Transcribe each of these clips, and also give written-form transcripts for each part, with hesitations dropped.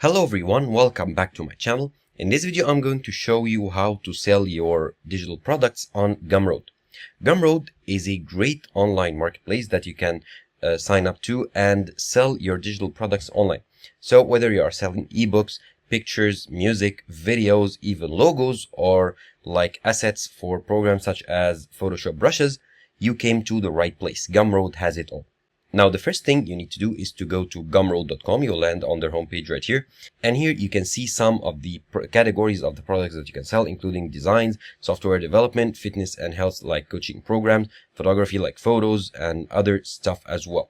Hello everyone, welcome back to my channel. In this video I'm going to show you how to sell your digital products on Gumroad. Gumroad is a great online marketplace that you can sign up to and sell your digital products online. So whether you are selling ebooks, pictures, music, videos, even logos, or like assets for programs such as Photoshop brushes, you came to the right place. Gumroad has it all. Now, the first thing you need to do is to go to gumroad.com. You'll land on their homepage right here. And here you can see some of the categories of the products that you can sell, including designs, software development, fitness and health like coaching programs, photography like photos, and other stuff as well.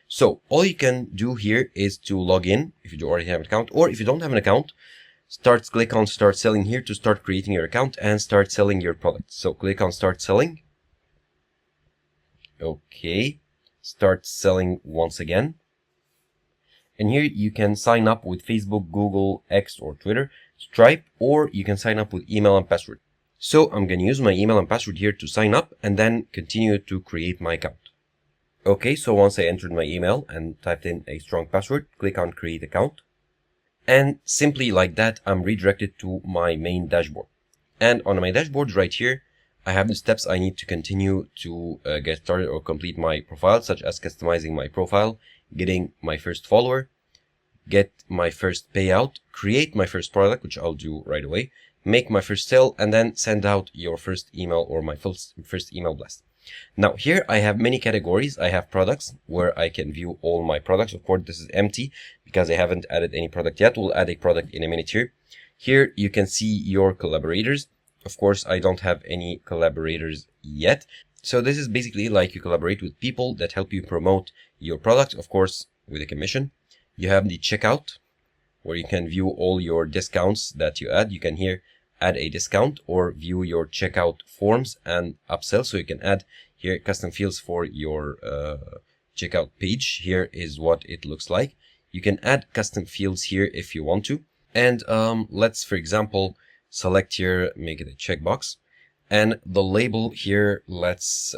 So all you can do here is to log in if you already have an account, or if you don't have an account, click on Start Selling here to start creating your account and start selling your products. So click on Start Selling. Okay. Start selling once again. And here you can sign up with Facebook, Google, X or Twitter, Stripe, or you can sign up with email and password. So I'm going to use my email and password here to sign up and then continue to create my account. Okay, so once I entered my email and typed in a strong password, click on Create Account. And simply like that, I'm redirected to my main dashboard. And on my dashboard right here, I have the steps I need to continue to get started or complete my profile, such as customizing my profile, getting my first follower, get my first payout, create my first product, which I'll do right away, make my first sale, and then send out your first email or my first email blast. Now here I have many categories. I have products where I can view all my products. Of course, this is empty because I haven't added any product yet. We'll add a product in a minute here. Here you can see your collaborators. Of course, I don't have any collaborators yet. So this is basically like you collaborate with people that help you promote your product, of course, with a commission. You have the checkout where you can view all your discounts that you add. You can here add a discount or view your checkout forms and upsell. So you can add here custom fields for your checkout page. Here is what it looks like. You can add custom fields here if you want to. And let's, for example, select here, make it a checkbox, and the label here, let's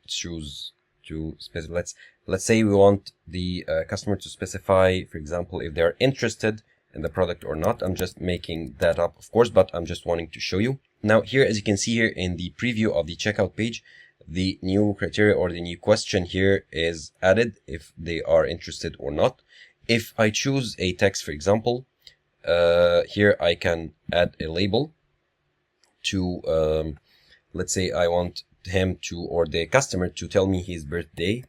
choose to specify. Let's say we want the customer to specify, for example, if they're interested in the product or not. I'm just making that up, of course, but I'm just wanting to show you. Now here, as you can see here in the preview of the checkout page, the new criteria or the new question here is added if they are interested or not. If I choose a text, for example, here I can add a label to, let's say I want him to, or the customer to tell me his birthday.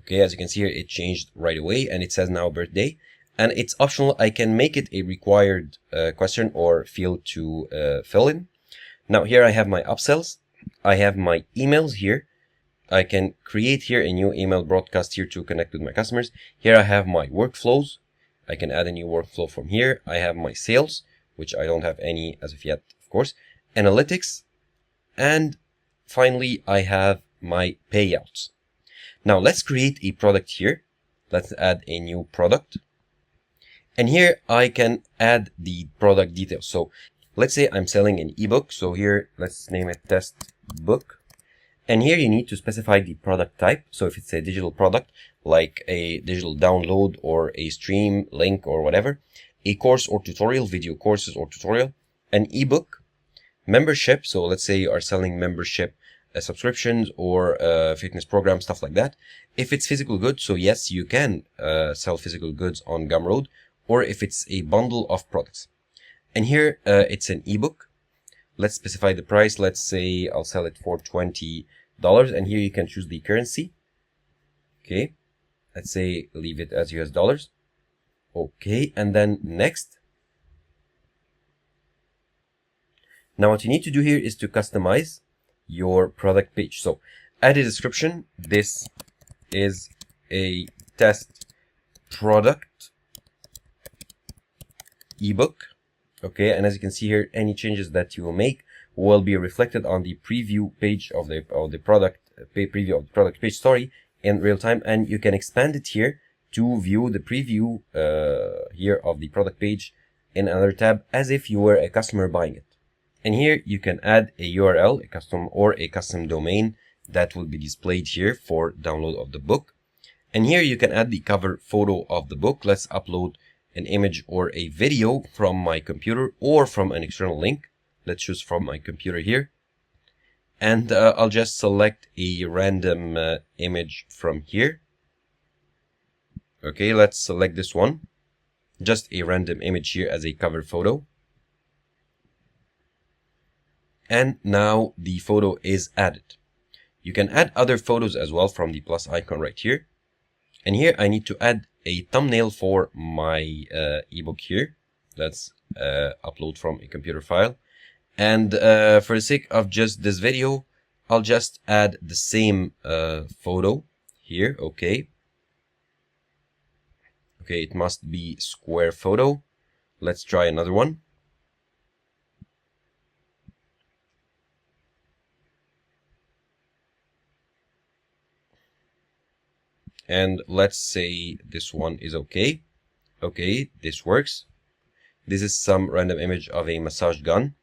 Okay, as you can see here, it changed right away and it says now birthday, and it's optional. I can make it a required question or field to fill in. Now here I have my upsells. I have my emails here. I can create here a new email broadcast here to connect with my customers. Here I have my workflows. I can add a new workflow from here. I have my sales, which I don't have any as of yet, of course, analytics, and finally I have my payouts. Now let's create a product here. Let's add a new product. And here I can add the product details. So let's say I'm selling an ebook. So here, let's name it test book. And here you need to specify the product type. So if it's a digital product, like a digital download or a stream link or whatever, a course or tutorial, video courses or tutorial, an ebook, membership. So let's say you are selling membership subscriptions or fitness programs, stuff like that. If it's physical goods, so yes, you can sell physical goods on Gumroad, or if it's a bundle of products. And here it's an ebook. Let's specify the price. Let's say I'll sell it for $20. And here you can choose the currency. Okay. Let's say leave it as US dollars. Okay. And then next. Now what you need to do here is to customize your product page. So add a description. This is a test product ebook. Okay, and as you can see here, any changes that you will make will be reflected on the preview page of the product preview of the product page, in real time, and you can expand it here to view the preview here of the product page in another tab as if you were a customer buying it. And here you can add a URL, a custom domain that will be displayed here for download of the book. And here you can add the cover photo of the book. Let's upload an image or a video from my computer or from an external link. Let's choose from my computer here. And I'll just select a random image from here. Okay, let's select this one. Just a random image here as a cover photo. And now the photo is added. You can add other photos as well from the plus icon right here. And here I need to add a thumbnail for my ebook here. Let's upload from a computer file. And for the sake of just this video, I'll just add the same photo here. Okay. Okay, it must be square photo. Let's try another one. And let's say this one is okay. Okay, this works. This is some random image of a massage gun.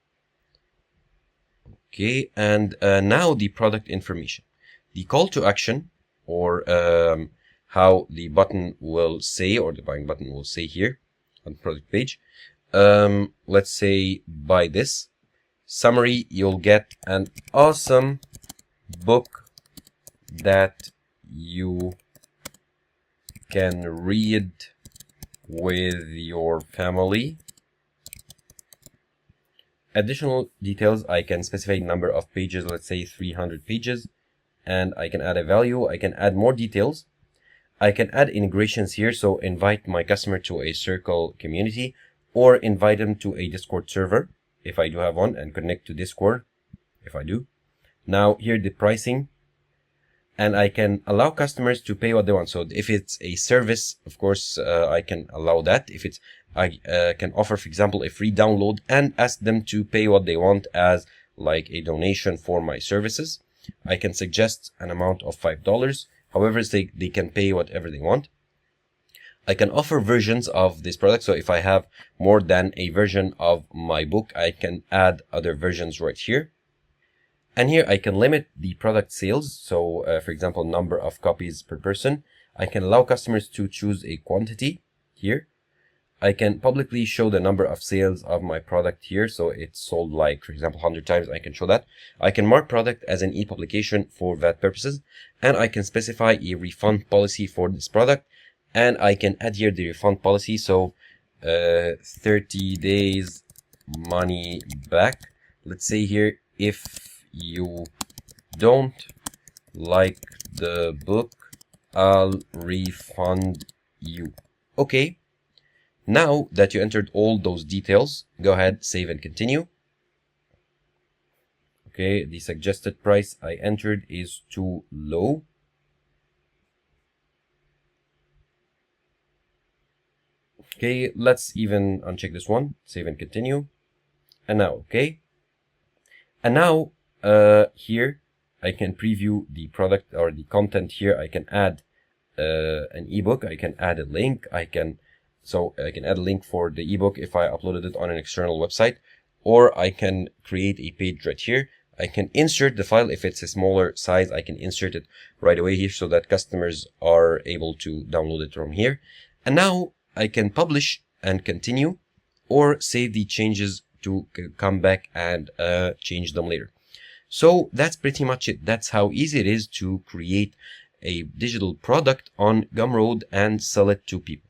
Okay, and now the product information. The call to action, or how the button will say, or the buying button will say here on the product page. Let's say buy this. Summary, you'll get an awesome book that you can read with your family. Additional details, I can specify number of pages, let's say 300 pages, and I can add a value. I can add more details. I can add integrations here, so invite my customer to a Circle community or invite them to a Discord server if I do have one, and connect to Discord if I do. Now here the pricing, and I can allow customers to pay what they want. So if it's a service, of course, I can allow that. If it's, I can offer, for example, a free download and ask them to pay what they want as like a donation for my services. I can suggest an amount of $5. However, they can pay whatever they want. I can offer versions of this product. So if I have more than a version of my book, I can add other versions right here. And here I can limit the product sales. So for example, number of copies per person. I can allow customers to choose a quantity here. I can publicly show the number of sales of my product here. So it's sold like, for example, 100 times. I can show that. I can mark product as an e-publication for that purposes. And I can specify a refund policy for this product. And I can add here the refund policy. So 30 days money back. Let's say here, if you don't like the book, I'll refund you. Okay. Now that you entered all those details, go ahead, save and continue. Okay, the suggested price I entered is too low. Okay, let's even uncheck this one, save and continue. And now, okay. And now, here, I can preview the product or the content here. I can add an ebook. I can add a link. I can add a link for the ebook if I uploaded it on an external website, or I can create a page right here. I can insert the file. If it's a smaller size, I can insert it right away here so that customers are able to download it from here. And now I can publish and continue, or save the changes to come back and change them later. So that's pretty much it. That's how easy it is to create a digital product on Gumroad and sell it to people.